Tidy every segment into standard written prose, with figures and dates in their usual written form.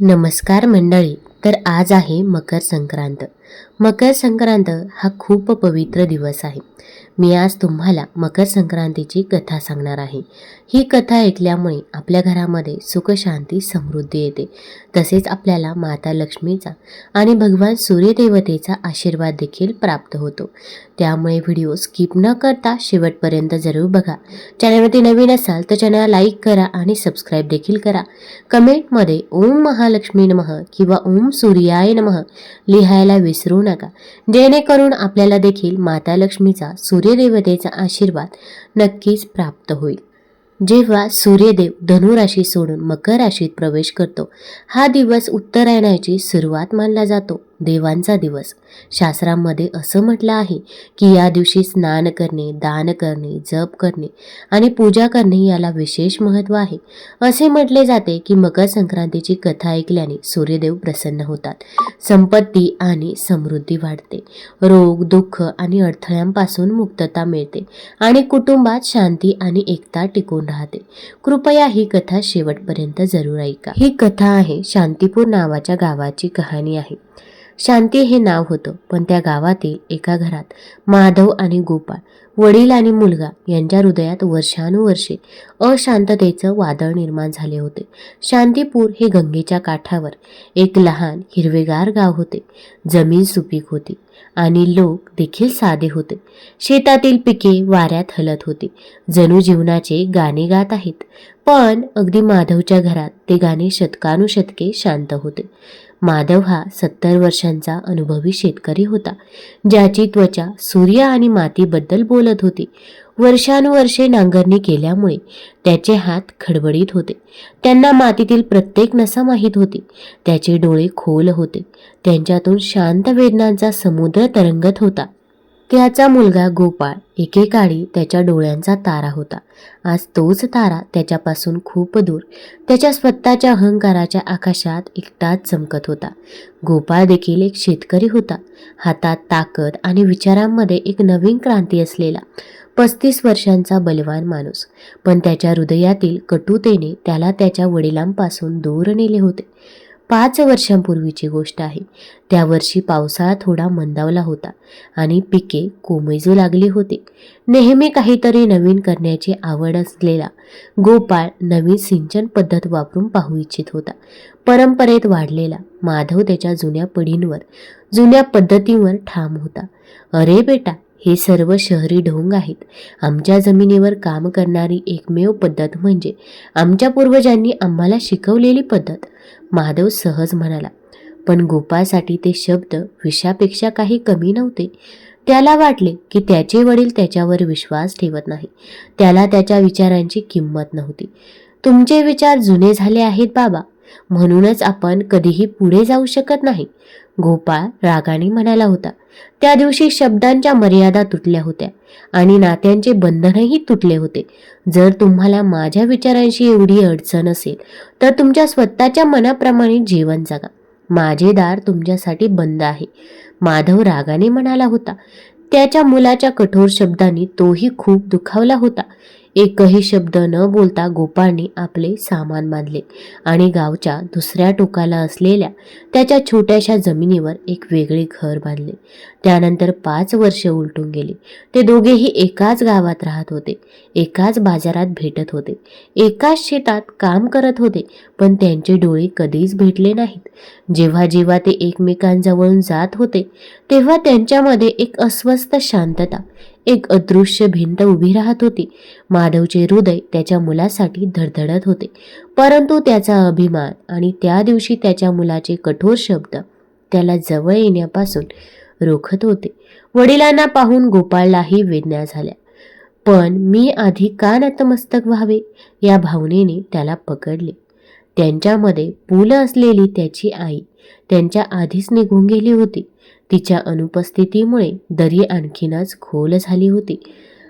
नमस्कार मंडळी. तर आज आहे मकर संक्रांत. मकर संक्रांत हा खूप पवित्र दिवस आहे. मी आज तुम्हाला मकर संक्रांतीची कथा सांगणार आहे. ही कथा ऐकल्यामुळे आपल्या घरामध्ये सुख, शांती, समृद्धी येते. तसेच आपल्याला माता लक्ष्मीचा आणि भगवान सूर्यदेवतेचा आशीर्वाद देखील प्राप्त होतो. त्यामुळे व्हिडिओ स्किप न करता शेवटपर्यंत जरूर बघा. चॅनलवरती नवीन असाल तर चॅनलला लाईक करा आणि सबस्क्राईब देखील करा. कमेंटमध्ये ओम महालक्ष्मी नमः किंवा ओम सूर्याय नमः लिहायला विसरू नका, जेणेकरून आपल्याला देखील माता लक्ष्मीचा, सूर्यदेवतेचा आशीर्वाद नक्कीच प्राप्त होईल. जेव्हा सूर्यदेव धनुराशी सोडून मकर राशीत प्रवेश करतो, हा दिवस उत्तरायणाची सुरुवात मानला जातो, देवांचा दिवस. शास्त्रामध्ये असं म्हटलं आहे की या दिवशी स्नान करणे, दान करणे, जप करणे आणि पूजा करणे याला विशेष महत्त्व आहे. असे म्हटले जाते की मकर संक्रांतीची कथा ऐकल्याने सूर्यदेव प्रसन्न होतात, संपत्ती आणि समृद्धी वाढते, रोग, दुःख आणि अडथळ्यांपासून मुक्तता मिळते आणि कुटुंबात शांती आणि एकता टिकून राहते. कृपया ही कथा शेवटपर्यंत जरूर ऐका. ही कथा आहे शांतीपूर नावाच्या गावाची कहाणी आहे. शांती हे नाव होतं, पण त्या गावातील एका घरात माधव आणि गोपाळ, वडील आणि मुलगा यांच्या हृदयात वर्षानुवर्षे अशांततेचं वादळ निर्माण झाले होते. शांतीपूर हे गंगेच्या काठावर एक लहान हिरवेगार गाव होते. जमीन सुपीक होती आणि लोक देखील साधे होते. शेतातील पिके वाऱ्यात हलत होती, जणू जीवनाचे गाणे गात आहेत. पण अगदी माधवच्या घरात ते गाणे शतकानुशतके शांत होते. माधव हा 70 वर्षांचा अनुभवी शेतकरी होता, ज्याची त्वचा सूर्य आणि मातीबद्दल बोलत होती. वर्षानुवर्षे नांगरणी केल्यामुळे त्याचे हात खडबडीत होते. त्यांना मातीतील प्रत्येक नसा माहीत होती. त्याचे डोळे खोल होते, त्यांच्यातून शांत वेदनांचा समुद्र तरंगत होता. त्याचा मुलगा गोपाळ एकेकाळी त्याच्या डोळ्यांचा तारा होता. आज तोच तारा त्याच्यापासून खूप दूर त्याच्या स्वतःच्या अहंकाराच्या आकाशात एकटाच चमकत होता. गोपाळ देखील एक शेतकरी होता, हातात ताकद आणि विचारांमध्ये एक नवीन क्रांती असलेला 35 वर्षांचा बलवान माणूस. पण त्याच्या हृदयातील कटुतेने त्याला त्याच्या वडिलांपासून दूर नेले होते. 5 वर्षांपूर्वीची गोष्ट आहे. त्या वर्षी पावसाळा थोडा मंदावला होता आणि पिके कोमेजू लागली होती. नेहमी काहीतरी नवीन करण्याची आवड असलेला गोपाळ नवीन सिंचन पद्धत वापरून पाहू इच्छित होता. परंपरेत वाढलेला माधव त्याच्या जुन्या पिढींवर, जुन्या पद्धतींवर ठाम होता. अरे बेटा, हे सर्व शहरी ढोंग आहेत. आमच्या जमिनीवर काम करणारी एकमेव पद्धत म्हणजे आमच्या पूर्वजांनी आम्हाला शिकवलेली पद्धत, माधव सहज म्हणाला. पण गोपाळसाठी ते शब्द विषापेक्षा काही कमी नव्हते. त्याला वाटले की त्याचे वडील त्याच्यावर विश्वास ठेवत नाही. त्याला त्याच्या विचारांची किंमत नव्हती. तुमचे विचार जुने झाले आहेत बाबा, म्हणूनच आपण कधीही पुढे जाऊ शकत नाही, गोपाळ रागाने म्हणाला होता. त्या दिवशी शब्दांच्या मर्यादा तुटल्या होत्या आणि नात्यांचे बंधनही तुटले होते. जर तुम्हाला माझ्या विचारांशी एवढी अडचण असेल तर तुमच्या स्वतःच्या मनाप्रमाणे जीवन जगा. माझे दार तुमच्यासाठी बंद आहे, माधव रागाने म्हणाला होता. त्याच्या मुलाच्या कठोर शब्दांनी तोही खूप दुखावला होता. एकही शब्द न बोलता गोपाळने आपले सामान बांधले आणि गावच्या दुसऱ्या टोकाला असलेल्या त्याच्या छोट्याशा जमिनीवर एक वेगळे घर बांधले. त्यानंतर 5 वर्षे उलटून गेली. ते दोघेही एकाच गावात राहत होते, एकाच बाजारात भेटत होते, एकाच शेतात काम करत होते, पण त्यांचे डोळे कधीच भेटले नाहीत. जेव्हा जेव्हा ते एकमेकांजवळून जात होते, तेव्हा त्यांच्यामध्ये एक अस्वस्थ शांतता, एक अदृश्य भिंत उभी राहत होती. माधवचे हृदय त्याच्या मुलासाठी धडधडत होते, परंतु त्याचा अभिमान आणि त्या दिवशी त्याच्या मुलाचे कठोर शब्द त्याला जवळ येण्यापासून रोखत होते. वडिलांना पाहून गोपाळलाही वेदना झाल्या. पण मी आधी का नतमस्तक व्हावे या भावनेने त्याला पकडले. त्यांच्यामध्ये पूल असलेली त्याची आई त्यांच्या आधीच निघून गेली होती. तिच्या अनुपस्थितीमुळे दरी आणखीनच खोल झाली होती.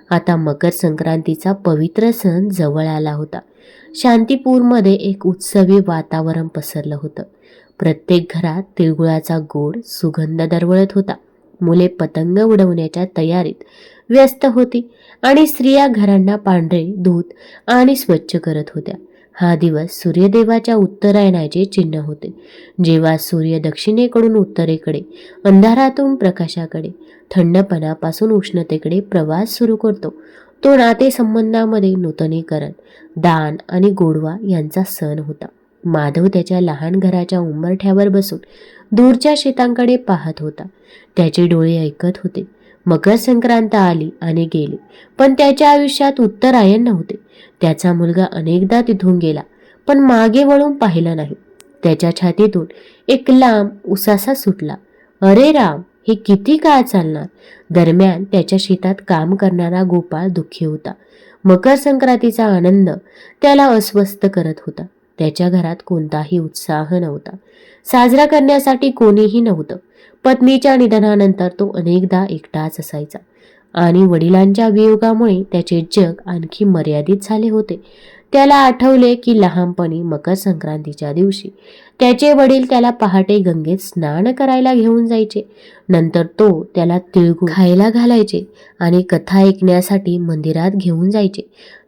आता मकर संक्रांतीचा पवित्र सण जवळ आला होता. शांतीपूरमध्ये एक उत्सवी वातावरण पसरलं होतं. प्रत्येक घरात तिळगुळाचा गोड सुगंध दरवळत होता. मुले पतंग उडवण्याच्या तयारीत व्यस्त होती आणि स्त्रिया घरांना पांढरे दूध आणि स्वच्छ करत होत्या. हा दिवस सूर्यदेवाच्या उत्तरायणाचे चिन्ह होते, जेव्हा सूर्य दक्षिणेकडून उत्तरेकडे, अंधारातून प्रकाशाकडे, थंडपणापासून उष्णतेकडे प्रवास सुरू करतो. तो नातेसंबंधामध्ये नूतनीकरण, दान आणि गोडवा यांचा सण होता. माधव त्याच्या लहान घराच्या उंबरठ्यावर बसून दूरच्या शेतांकडे पाहत होता. त्याचे डोळे ऐकत होते. मकर संक्रांत आली आणि गेली, पण त्याच्या आयुष्यात उत्तरायण नव्हते. त्याचा मुलगा अनेकदा तिथून गेला, पण मागे वळून पाहिलं नाही. त्याच्या छातीतून एक लांब उसासा सुटला. अरे राम, हे किती काळ चालणार? दरम्यान त्याच्या शेतात काम करणारा गोपाळ दुःखी होता. मकर संक्रांतीचा आनंद त्याला अस्वस्थ करत होता. त्याच्या घरात कोणताही उत्साह नव्हता. साजरा करण्यासाठी कोणीही नव्हतं. पत्नीच्या निधनानंतर तो अनेकदा एकटाच असायचा आणि वडिलांच्या वियोगामुळे त्याचे जग आणखी मर्यादित झाले होते. त्याला आठवले की लहानपणी मकर संक्रांतीच्या दिवशी त्याचे वडील त्याला पहाटे गंगेत स्नान करायला घेऊन जायचे. नंतर तो त्याला तिळगुळ खायला घालायचे आणि कथा ऐकण्यासाठी मंदिरात घेऊन जायचे.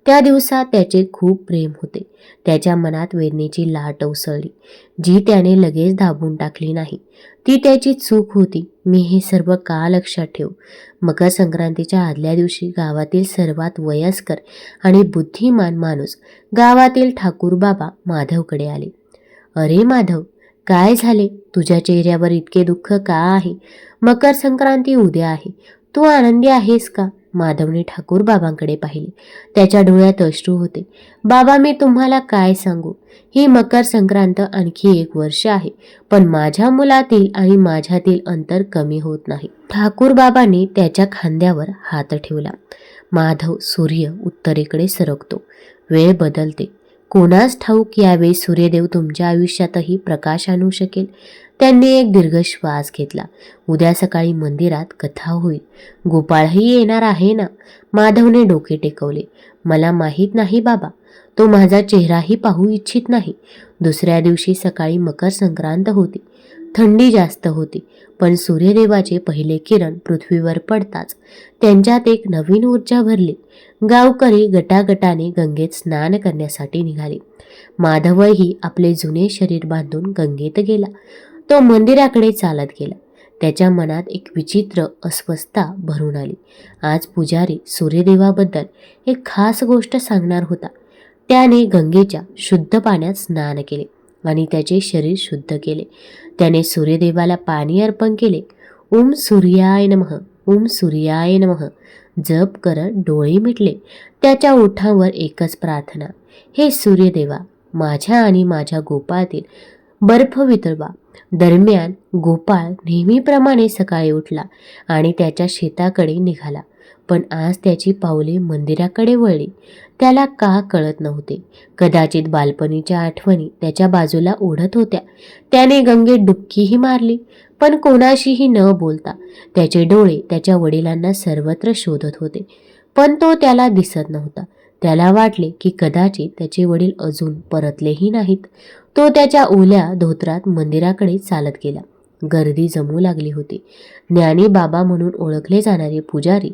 त्या दिवसात त्याचे खूप प्रेम होते. त्याच्या मनात वेदनेची लाट उसळली, जी त्याने लगेच दाबून टाकली नाही. ती त्याची चूक होती. मी हे सर्व का लक्षात ठेवू? मकर संक्रांतीच्या आदल्या दिवशी गावातील सर्वात वयस्कर आणि बुद्धिमान माणूस, गावातील ठाकूर बाबा माधवकडे आले. अरे माधव, काय झाले? तुझ्या चेहऱ्यावर इतके दुःख का आहे? मकर संक्रांती उद्या आहे. तू आनंदी आहेस का? माधवने ठाकूर बाबांकडे पाहिले. त्याच्या डोळ्यात अश्रू होते. बाबा, मी तुम्हाला काय सांगू? ही मकर संक्रांत आणखी 1 वर्ष आहे, पण माझ्या मुलातील आणि माझ्यातील अंतर कमी होत नाही. ठाकूर बाबांनी त्याच्या खांद्यावर हात ठेवला. माधव, सूर्य उत्तरेकडे सरकतो. वेळ बदलते. कोणास ठाऊक यावेळी सूर्यदेव तुमच्या आयुष्यातही प्रकाश आणू शकेल. त्यांनी एक दीर्घ श्वास घेतला. उद्या सकाळी मंदिरात कथा होईल. गोपाळही येणार आहे ना? माधवने डोके टेकवले. मला माहीत नाही बाबा. तो माझा चेहराही पाहू इच्छित नाही. दुसऱ्या दिवशी सकाळी मकर संक्रांत होती. थंडी जास्त होती, पण सूर्यदेवाचे पहिले किरण पृथ्वीवर पडताच त्यांच्यात एक नवीन ऊर्जा भरली. गावकरी गटागटाने गंगेत स्नान करण्यासाठी निघाले. माधवही आपले जुने शरीर बांधून गंगेत गेला. तो मंदिराकडे चालत गेला. त्याच्या मनात एक विचित्र अस्वस्थता भरून आली. आज पुजारी सूर्यदेवाबद्दल एक खास गोष्ट सांगणार होता. त्याने गंगेच्या शुद्ध पाण्यात स्नान केले आणि त्याचे शरीर शुद्ध केले. त्याने सूर्यदेवाला पाणी अर्पण केले. ओम सूर्याय नमः, ओम सूर्याय नमः जप करत डोळे मिटले. त्याच्या ओठांवर एकच प्रार्थना, हे सूर्यदेवा, माझ्या आणि माझ्या गोपाळातील बर्फ वितळवा. दरम्यान गोपाळ नेहमीप्रमाणे सकाळी उठला आणि त्याच्या शेताकडे निघाला. पण आज त्याची पावले मंदिराकडे वळली. त्याला का कळत नव्हते. कदाचित बालपणीच्या आठवणी त्याच्या बाजूला ओढत होत्या. त्याने गंगेत डुबकीही मारली, पण कोणाशीही न बोलता. त्याचे डोळे त्याच्या वडिलांना सर्वत्र शोधत होते, पण तो त्याला दिसत नव्हता. त्याला वाटले की कदाचित त्याचे वडील अजून परतलेही नाहीत. तो त्याच्या ओल्या धोत्रात मंदिराकडे चालत गेला. गर्दी जमू लागली होती. ज्ञानी बाबा म्हणून ओळखले जाणारे पुजारी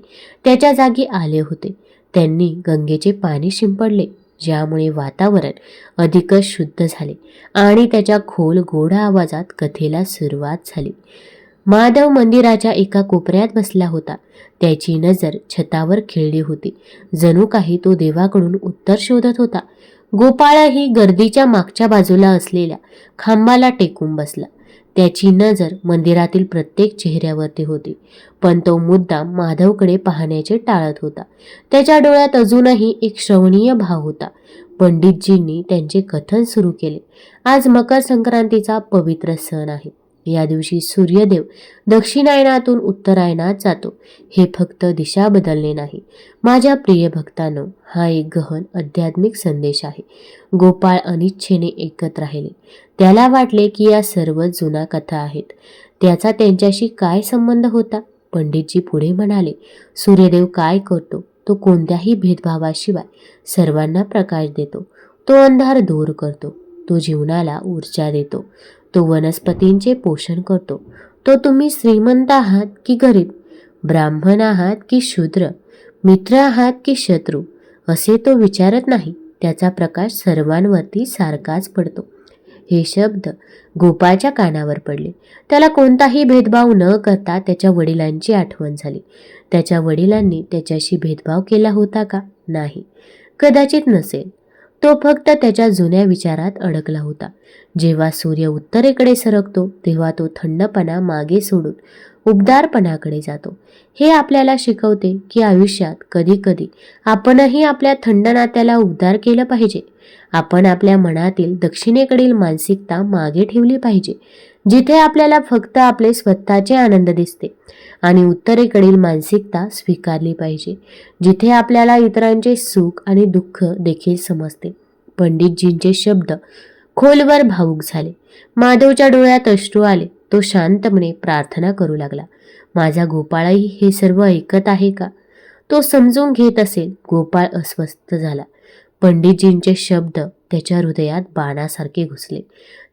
त्याच्या जागी आले होते. त्यांनी गंगेचे पाणी शिंपडले, ज्यामुळे वातावरण अधिकच शुद्ध झाले आणि त्याच्या खोल गोड आवाजात कथेला सुरुवात झाली. माधव मंदिराच्या एका कोपऱ्यात बसला होता. त्याची नजर छतावर खिळली होती. जणू काही तो देवाकडून उत्तर शोधत होता. गोपाळही गर्दीच्या मागच्या बाजूला असलेल्या खांबाला टेकून बसला. त्याची नजर मंदिरातील प्रत्येक चेहऱ्यावरती होती, पण तो मुद्दाम माधवकडे पाहण्याचे टाळत होता. त्याच्या डोळ्यात अजूनही एक श्रवणीय भाव होता. पंडितजींनी त्यांचे कथन सुरू केले. आज मकर संक्रांतीचा पवित्र सण आहे. या दिवशी सूर्यदेव दक्षिणायनातून उत्तरायणात जातो. हे फक्त दिशा बदलणे नाही, माझ्या प्रिय भक्तांनो, हा एक गहन आध्यात्मिक संदेश आहे. गोपाळ अनिच्छेने ऐकत राहिले. त्याला वाटले की या सर्व जुना कथा आहेत. त्याचा त्यांच्याशी काय संबंध होता? पंडितजी पुढे म्हणाले, सूर्यदेव काय करतो? तो कोणत्याही भेदभावाशिवाय सर्वांना प्रकाश देतो. तो अंधार दूर करतो. तो जीवनाला ऊर्जा देतो. तो वनस्पतींचे पोषण करतो. तो तुम्ही श्रीमंत आहात की गरीब, ब्राह्मण आहात की शूद्र, मित्र आहात की शत्रू, असे तो विचारत नाही. त्याचा प्रकाश सर्वांवरती सारखाच पडतो. हे शब्द गोपाळच्या कानावर पडले. त्याला कोणताही भेदभाव न करता त्याच्या वडिलांची आठवण झाली. त्याच्या वडिलांनी त्याच्याशी भेदभाव केला होता का? नाही, कदाचित नसेल. तो फक्त त्याच्या जुन्या विचारात अडकला होता. जेव्हा सूर्य उत्तरेकडे सरकतो तेव्हा तो थंडपणा मागे सोडून उबदारपणाकडे जातो. हे आपल्याला शिकवते की आयुष्यात कधी कधी आपणही आपल्या थंड नात्याला उबदार केलं पाहिजे. आपण आपल्या मनातील दक्षिणेकडील मानसिकता मागे ठेवली पाहिजे, जिथे आपल्याला फक्त आपले स्वतःचे आनंद दिसते, आणि उत्तरेकडील मानसिकता स्वीकारली पाहिजे, जिथे आपल्याला इतरांचे सुख आणि दुःख देखील समजते. पंडितजींचे शब्द खोलवर भावूक झाले. माधवच्या डोळ्यात अश्रू आले. तो शांतपणे प्रार्थना करू लागला. माझा गोपाळही हे सर्व ऐकत आहे का? तो समजून घेत असेल. गोपाळ अस्वस्थ झाला. पंडितजींचे शब्द त्याच्या हृदयात बाणासारखे घुसले.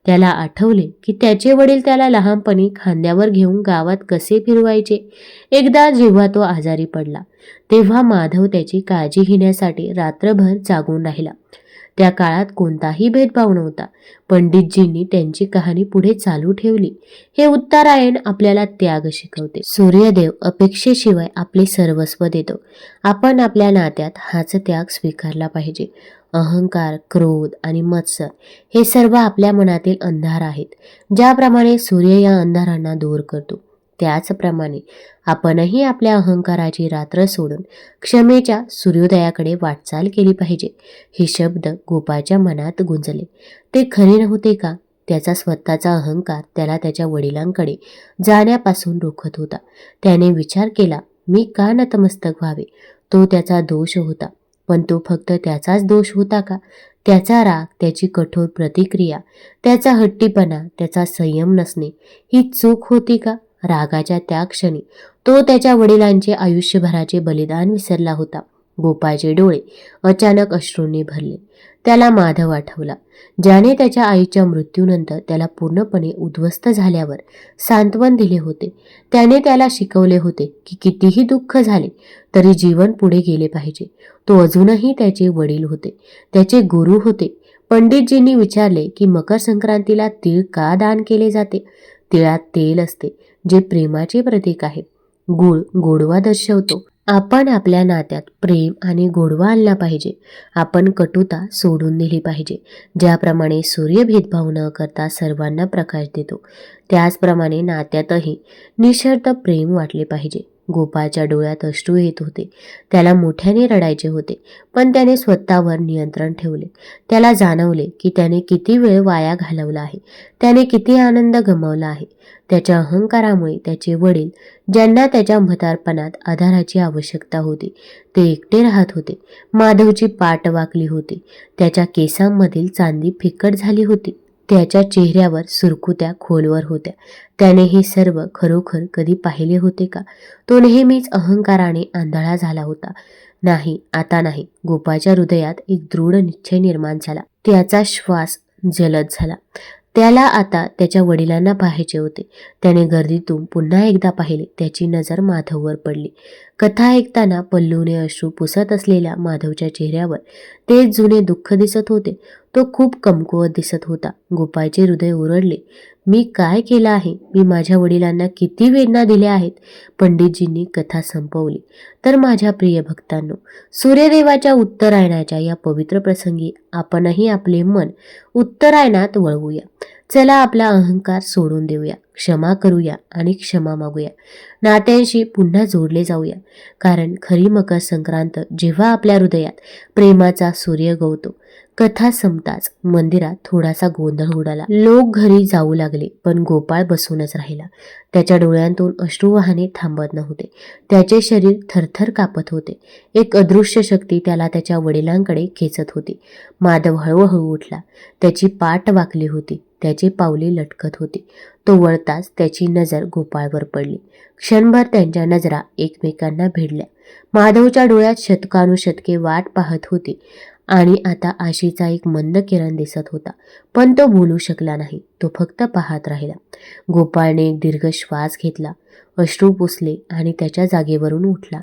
त्याला आठवले की त्याचे वडील त्याला लहानपणी खांद्यावर घेऊन गावात कसे फिरवायचे. एकदा जेव्हा तो आजारी पडला तेव्हा माधव त्याची काळजी घेण्यासाठी रात्रभर जागून राहिला. त्या काळात कोणताही भेदभाव नव्हता. पंडितजींनी त्यांची कहाणी पुढे चालू ठेवली. हे उत्तरायण आपल्याला त्याग शिकवते. सूर्यदेव अपेक्षेशिवाय आपले सर्वस्व देतो. आपण आपल्या नात्यात हाच त्याग स्वीकारला पाहिजे. अहंकार, क्रोध आणि मत्सर हे सर्व आपल्या मनातील अंधार आहेत. ज्याप्रमाणे सूर्य या अंधारांना दूर करतो, त्याचप्रमाणे आपणही आपल्या अहंकाराची रात्र सोडून क्षमेच्या सूर्योदयाकडे वाटचाल केली पाहिजे. हे शब्द गोपाळच्या मनात गुंजले. ते खरे नव्हते का? त्याचा स्वतःचा अहंकार त्याला त्याच्या वडिलांकडे जाण्यापासून रोखत होता. त्याने विचार केला, मी का नतमस्तक व्हावे? तो त्याचा दोष होता. पण तो फक्त त्याचाच दोष होता का? त्याचा राग, त्याची कठोर प्रतिक्रिया, त्याचा हट्टीपणा, त्याचा संयम नसणे ही चूक होती का? रागाच्या त्या क्षणी तो त्याच्या वडिलांचे आयुष्यभराचे बलिदान विसरला होता. गोपाळचे डोळे अचानक अश्रूंनी भरले. त्याला माधव आठवला, ज्याने त्याच्या आईच्या मृत्यूनंतर त्याला पूर्णपणे उद्ध्वस्त झाल्यावर सांत्वन दिले होते. त्याने त्याला शिकवले होते की कितीही दुःख झाले तरी जीवन पुढे गेले पाहिजे. तो अजूनही त्याचे वडील होते, त्याचे गुरु होते. पंडितजींनी विचारले की मकर संक्रांतीला तीळ का दान केले जाते? तिळात तेल असते, जे प्रेमाचे प्रतीक आहे. गुळ गोडवा दर्शवतो. आपण आपल्या नात्यात प्रेम आणि गोडवा आणला पाहिजे. आपण कटुता सोडून दिली पाहिजे. ज्याप्रमाणे सूर्य भेदभाव न करता सर्वांना प्रकाश देतो, त्याचप्रमाणे नात्यातही निःशर्त प्रेम वाटले पाहिजे. गोपाळच्या डोळ्यात अश्रू येत होते. त्याला मोठ्याने रडायचे होते, पण त्याने स्वतःवर नियंत्रण ठेवले. त्याला जाणवले की त्याने किती वेळ वाया घालवला आहे. त्याने किती आनंद गमावला आहे. त्याच्या अहंकारामुळे त्याचे वडील, ज्यांना त्याच्या म्हातारपणात आधाराची आवश्यकता होती, ते एकटे राहत होते. माधवची पाठ वाकली होती. त्याच्या केसांमधील चांदी फिकट झाली होती. त्याच्या चेहऱ्यावर सुरकुत्या खोलवर होत्या. त्याने हे सर्व खरोखर कधी पाहिले होते का? तो नेहमीच अहंकाराने आंधळा झाला होता. नाही, आता नाही. गोपाळच्या हृदयात एक दृढ निश्चय निर्माण झाला. त्याचा श्वास जलद झाला. त्याला आता त्याच्या वडिलांना पाहायचे होते. त्याने गर्दीतून पुन्हा एकदा पाहिले. त्याची नजर माधववर पडली. कथा ऐकताना पल्लूने अश्रू पुसत असलेल्या माधवच्या चेहऱ्यावर तेच जुने दुःख दिसत होते. तो खूप कमकुवत दिसत होता. गोपाळचे हृदय ओरडले. मी काय केलं आहे? मी माझ्या वडिलांना किती वेदना दिल्या आहेत? पंडितजींनी कथा संपवली. तर माझ्या प्रिय भक्तांनो, सूर्यदेवाच्या उत्तरायणाच्या या पवित्र प्रसंगी आपणही आपले मन उत्तरायणात वळवूया. चला आपला अहंकार सोडून देऊया, क्षमा करूया आणि क्षमा मागूया. नात्यांशी पुन्हा जोडले जाऊया. कारण खरी मकर संक्रांत जेव्हा आपल्या हृदयात प्रेमाचा सूर्य गवतो. कथा संपताच मंदिरात थोडासा गोंधळ उडाला. लोक घरी जाऊ लागले, पण गोपाळ बसूनच राहिला. त्याच्या डोळ्यांतून अश्रू वाहने थांबत नव्हते. त्याचे शरीर थरथर कापत होते. एक अदृश्य शक्ती त्याला त्याच्या वडिलांकडे खेचत होती. माधव हळूहळू उठला. त्याची पाठ वाकली होती. त्याची पावले लटकत होती. तो वळताच त्याची नजर गोपाळवर पडली. क्षणभर त्यांच्या नजरा एकमेकांना भिडल्या. माधवच्या डोळ्यात शतकानुशतके वाट पाहत होती. आणि आता आशेचा एक मंद किरण दिसत होता, पण तो बोलू शकला नाही. तो फक्त पाहत राहिला. गोपाळने एक दीर्घ श्वास घेतला, अश्रू पुसले आणि त्याच्या जागेवरून उठला.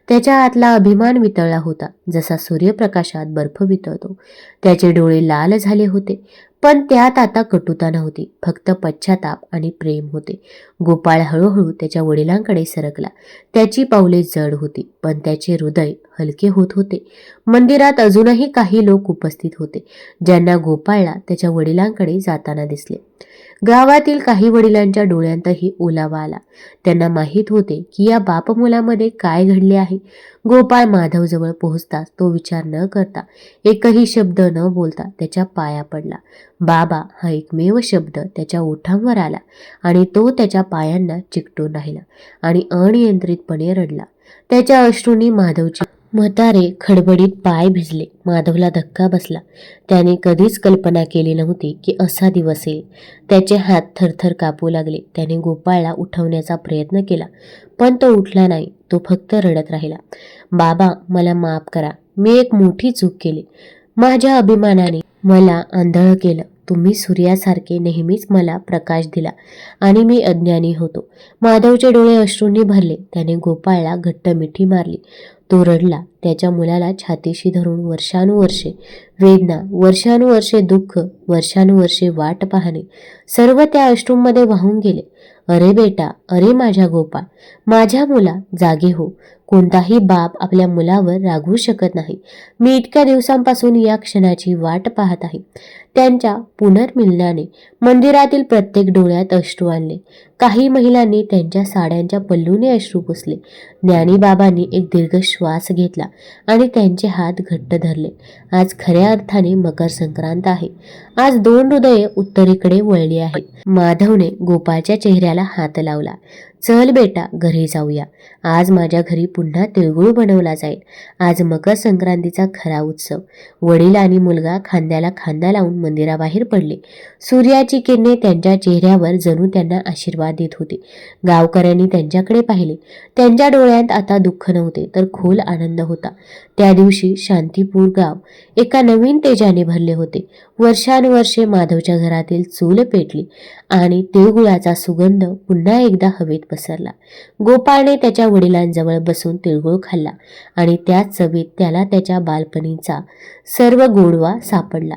त्याच्या आतला अभिमान वितळला होता, जसा सूर्यप्रकाशात बर्फ वितळतो. त्याचे डोळे लाल झाले होते, पण त्यात आता कटुता नव्हती, फक्त पश्चाताप आणि प्रेम होते. गोपाळ हळूहळू त्याच्या वडिलांकडे सरकला. त्याची पावले जड होती, पण त्याचे हृदय हलके होत होते. मंदिरात अजूनही काही लोक उपस्थित होते, ज्यांना गोपाळला त्याच्या वडिलांकडे जाताना दिसले. गावातील काही वडिलांच्या डोळ्यांतही ओलावा आला. त्यांना माहीत होते की या बापमुलामध्ये काय घडले आहे. गोपाळ माधवजवळ पोहोचताच तो विचार न करता, एकही शब्द न बोलता त्याच्या पाया पडला. बाबा हा एकमेव शब्द त्याच्या ओठांवर आला आणि तो त्याच्या पायांना चिकटून राहिला आणि अनियंत्रितपणे रडला. त्याच्या अश्रूंनी माधवचे म्हातारे खडबडीत पाय भिजले. माधवला धक्का बसला. त्याने कधीच कल्पना केली नव्हती की असा दिवस येईल. त्याचे हात थरथर कापू लागले. त्याने गोपाळला उठवण्याचा प्रयत्न केला, पण तो उठला नाही. तो फक्त रडत राहिला. बाबा, मला माफ करा. मी एक मोठी चूक केली. माझ्या अभिमानाने मला आंधळ केलं. तुम्ही सूर्यासारखे नेहमीच मला प्रकाश दिला आणि मी अज्ञानी होतो. माधवचे डोळे अश्रूंनी भरले. त्याने गोपाळला घट्ट मिठी मारली. तो रडला. त्याच्या मुलाला छातीशी धरून वर्षानुवर्षे वेदना, वर्षानुवर्षे दुःख, वर्षानुवर्षे वाट पाहणे, सर्व त्या अश्रूंमध्ये वाहून गेले. अरे बेटा, अरे माझ्या गोपाळ, माझ्या मुला, जागे हो. कोणताही बाप आपल्या मुलावर रागवू शकत नाही. मी इतक्या दिवसांपासून या क्षणाची वाट पाहत आहे. त्यांच्या पुनर्मिलनाने मंदिरातील प्रत्येक डोळ्यात अश्रू आणले. काही महिलांनी त्यांच्या साड्यांच्या पल्लूने अश्रू पुसले. ज्ञानीबाबांनी एक दीर्घ श्वास घेतला आणि त्यांचे हात घट्ट धरले. आज खऱ्या अर्थाने मकर संक्रांत आहे. आज दोन हृदये उत्तरेकडे वळली आहेत. माधवने गोपाळच्या चेहऱ्याला हात लावला. चल बेटा, घरी जाऊया. आज माझ्या घरी पुन्हा तिळगुळ बनवला जाईल. आज मकर संक्रांतीचा खरा उत्सव. वडील आणि मुलगा खांद्याला खांदा लावून मंदिराबाहेर पडले. सूर्याची किरणे त्यांच्या चेहऱ्यावर जणू त्यांना आशीर्वाद देत होती. गावकऱ्यांनी त्यांच्याकडे पाहिले. त्यांच्या डोळ्यात आता दुःख नव्हते, तर खोल आनंद होता. त्या दिवशी शांतीपूर गाव एका नवीन तेजाने भरले होते. वर्षानुवर्षे माधवच्या घरातील चूल पेटली आणि तिळगुळाचा सुगंध पुन्हा एकदा हवेत पसरला. गोपाळने त्याच्या वडिलांजवळ बसून तिळगुळ खाल्ला आणि त्याच चवीत त्याला त्याच्या बालपणीचा सर्व गोडवा सापडला.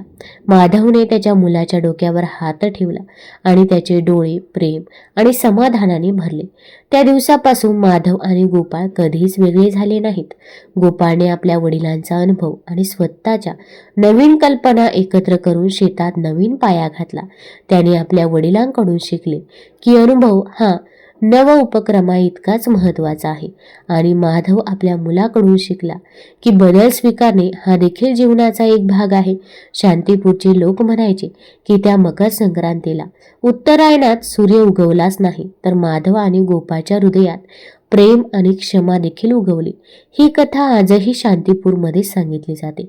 माधवने त्याच्या मुलाच्या डोक्यावर हात ठेवला आणि त्याचे डोळे प्रेम आणि समाधानाने भरले. त्या दिवसापासून माधव आणि गोपाळ कधीच वेगळे झाले नाहीत. गोपाळने आपल्या वडिलांचा अनुभव आणि स्वतःच्या नवीन कल्पना एकत्र करून शेतात नवीन पाया घातला. त्याने आपल्या वडिलांकडून शिकले की अनुभव हा नव उपक्रमा इतकाच महत्त्वाचा आहे आणि माधव आपल्या मुलाकडून शिकला की बदल स्वीकारणे हा देखील जीवनाचा एक भाग आहे. शांतीपूरचे लोक म्हणायचे की त्या मकर संक्रांतीला उत्तरायणात सूर्य उगवलाच नाही, तर माधव आणि गोपाळच्या हृदयात प्रेम आणि क्षमा देखील उगवली. ही कथा आजही शांतीपूरमध्ये सांगितली जाते,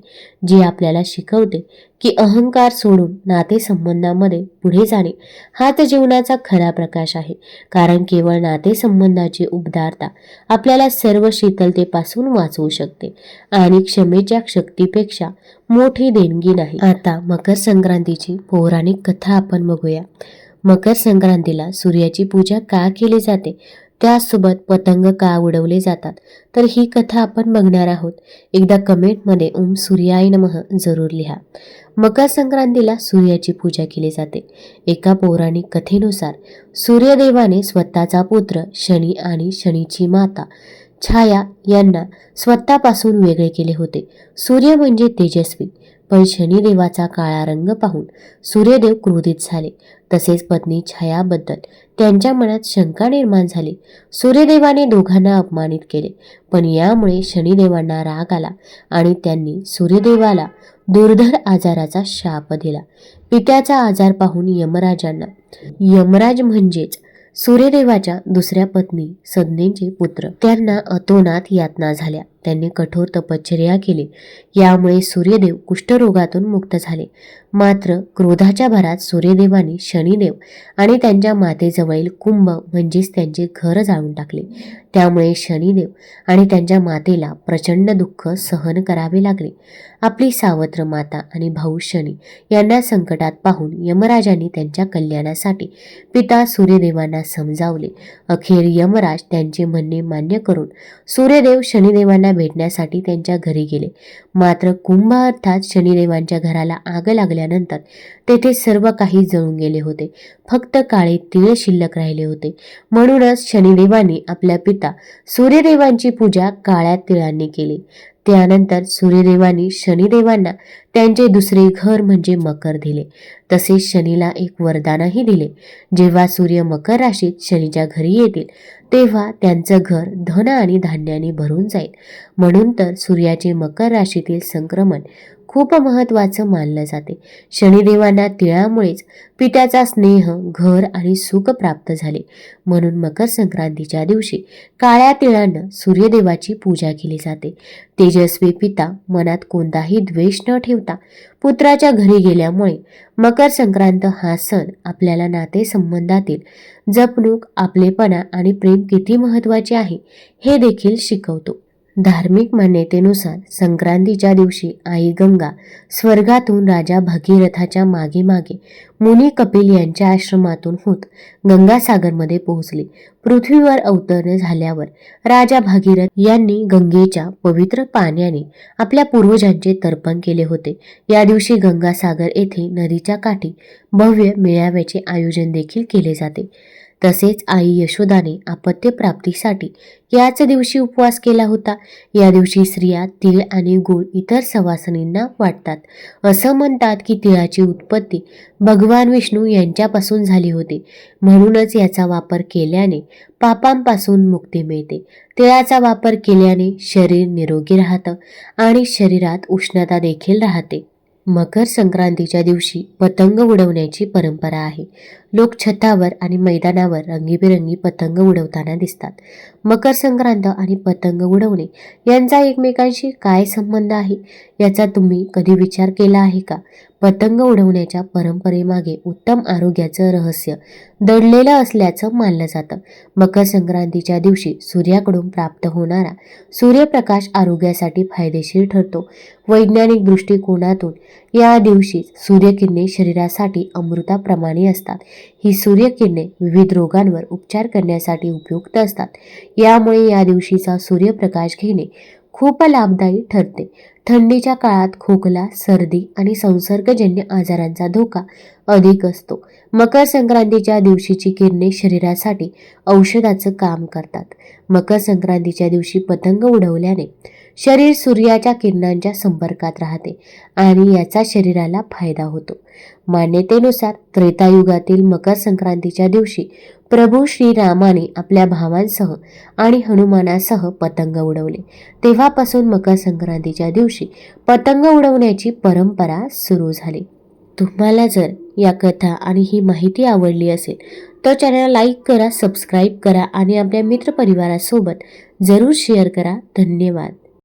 जी आपल्याला शिकवते की अहंकार सोडून नातेसंबंधामध्ये पुढे जाणे हाच जीवनाचा खरा प्रकाश आहे. कारण केवळ नातेसंबंधाची उबदारता आपल्याला सर्व शीतलतेपासून वाचवू शकते आणि क्षमेच्या शक्तीपेक्षा मोठी देणगी नाही. आता मकर संक्रांतीची पौराणिक कथा आपण बघूया. मकर संक्रांतीला सूर्याची पूजा का केली जाते, त्यासोबत पतंग का उडवले जातात, तर ही कथा आपण बघणार आहोत. एकदा कमेंटमध्ये ओम सूर्याय नमः जरूर लिहा. मकर संक्रांतीला सूर्याची पूजा केली जाते. एका पौराणिक कथेनुसार सूर्यदेवाने स्वतःचा पुत्र शनी आणि शनीची माता छाया यांना स्वतःपासून वेगळे केले होते. सूर्य म्हणजे तेजस्वी, पण शनिदेवाचा काळा रंग पाहून सूर्यदेव क्रोधित झाले. तसेच पत्नी छायाबद्दल त्यांच्या मनात शंका निर्माण झाली. सूर्यदेवाने दोघांना अपमानित केले, पण यामुळे शनिदेवांना राग आला आणि त्यांनी सूर्यदेवाला दुर्धर आजाराचा शाप दिला. पित्याचा आजार पाहून यमराज म्हणजेच सूर्यदेवाच्या दुसऱ्या पत्नी संज्ञेचे पुत्र, त्यांना अतोनात यातना झाल्या. त्यांनी कठोर तपश्चर्या केली. यामुळे सूर्यदेव कुष्ठरोगातून मुक्त झाले. मात्र क्रोधाच्या भरात सूर्यदेवानी शनिदेव आणि त्यांच्या मातेजवळील कुंभ म्हणजेच त्यांचे घर जाळून टाकले. त्यामुळे शनिदेव आणि त्यांच्या मातेला प्रचंड दुःख सहन करावे लागले. आपली सावत्र माता आणि भाऊ शनी यांना संकटात पाहून यमराजांनी त्यांच्या कल्याणासाठी पिता सूर्यदेवांना समजावले. अखेर यमराज त्यांचे म्हणणे मान्य करून सूर्यदेव शनिदेवांना भेटण्यासाठी त्यांच्या घरी गेले. मात्र कुंभ अर्थात शनिदेवांच्या घराला आग लागल्यानंतर तेथे सर्व काही जळून गेले होते. फक्त काळे तीळ शिल्लक राहिले होते. म्हणूनच शनिदेवांनी आपल्या पिता सूर्यदेवांची पूजा काळ्या तिळांनी केली. त्यानंतर सूर्यदेवांनी शनिदेवांना त्यांचे दुसरे घर म्हणजे मकर दिले. तसेच शनीला एक वरदानही दिले. जेव्हा सूर्य मकर राशीत शनीच्या घरी येतील तेव्हा त्यांचं घर धन आणि धान्याने भरून जाईल. म्हणून तर सूर्याचे मकर राशीतील संक्रमण खूप महत्त्वाचं मानलं जाते. शनिदेवांना तिळामुळेच पित्याचा स्नेह, घर आणि सुख प्राप्त झाले. म्हणून मकर संक्रांतीच्या दिवशी काळ्या तिळानं सूर्यदेवाची पूजा केली जाते. तेजस्वी पिता मनात कोणताही द्वेष न ठेवता पुत्राच्या घरी गेल्यामुळे मकर संक्रांत हा सण आपल्याला नातेसंबंधातील जपणूक, आपलेपणा आणि प्रेम किती महत्त्वाचे आहे हे देखील शिकवतो. धार्मिक मान्यतेनुसार संक्रांतीच्या दिवशी आई गंगा स्वर्गातून राजा भगीरथाच्या मागे मागे मुनी कपिल यांच्या आश्रमातून होत गंगासागरमध्ये पोहोचली. पृथ्वीवर अवतरण झाल्यावर राजा भागीरथ यांनी गंगेच्या पवित्र पाण्याने आपल्या पूर्वजांचे तर्पण केले होते. या दिवशी गंगासागर येथे नदीच्या काठी भव्य मेळाव्याचे आयोजन देखील केले जाते. तसेच आई यशोदाने आपत्य प्राप्तीसाठी याच दिवशी उपवास केला होता. या दिवशी स्त्रिया तीळ आणि गूळ इतर सवासणींना वाटतात. असं म्हणतात की तिळाची उत्पत्ती भगवान विष्णू यांच्यापासून झाली होती. म्हणूनच याचा वापर केल्याने पापांपासून मुक्ती मिळते. तिळाचा वापर केल्याने शरीर निरोगी राहतं आणि शरीरात उष्णता देखील राहते. मकर संक्रांतीच्या दिवशी पतंग उडवण्याची परंपरा आहे. लोक छतावर आणि मैदानावर रंगीबेरंगी पतंग उडवताना दिसतात. मकर संक्रांत आणि पतंग उडवणे यांचा एकमेकांशी काय संबंध आहे याचा तुम्ही कधी विचार केला आहे का? पतंग उडवण्याच्या परंपरेमागे उत्तम आरोग्याचं रहस्य दडलेलं असल्याचं मानलं जातं. मकर संक्रांतीच्या दिवशी सूर्याकडून प्राप्त होणारा सूर्यप्रकाश आरोग्यासाठी फायदेशीर ठरतो. वैज्ञानिक दृष्टिकोनातून या दिवशी सूर्यकिरणे शरीरासाठी अमृताप्रमाणे असतात. ही सूर्यकिरणे विविध रोगांवर उपचार करण्यासाठी उपयुक्त असतात. यामुळे या दिवशीचा सूर्यप्रकाश घेणे खूप लाभदायी ठरते. थंडीच्या काळात खोकला, सर्दी आणि संसर्गजन्य आजारांचा धोका अधिक असतो. मकर संक्रांतीच्या दिवशीची किरणे शरीरासाठी औषधाचं काम करतात. मकर संक्रांतीच्या दिवशी पतंग उडवल्याने शरीर सूर्याच्या किरणांच्या संपर्कात राहते आणि याचा शरीराला फायदा होतो. मान्यतेनुसार त्रेतायुगातील मकर संक्रांतीच्या दिवशी प्रभू श्रीरामाने आपल्या भावांसह आणि हनुमानासह पतंग उडवले. तेव्हापासून मकर संक्रांतीच्या दिवशी पतंग उडवण्याची परंपरा सुरू झाली. तुम्हाला जर या कथा आणि ही माहिती आवडली असेल तर चॅनलला लाईक करा, सबस्क्राईब करा आणि आपल्या मित्रपरिवारासोबत जरूर शेअर करा. धन्यवाद.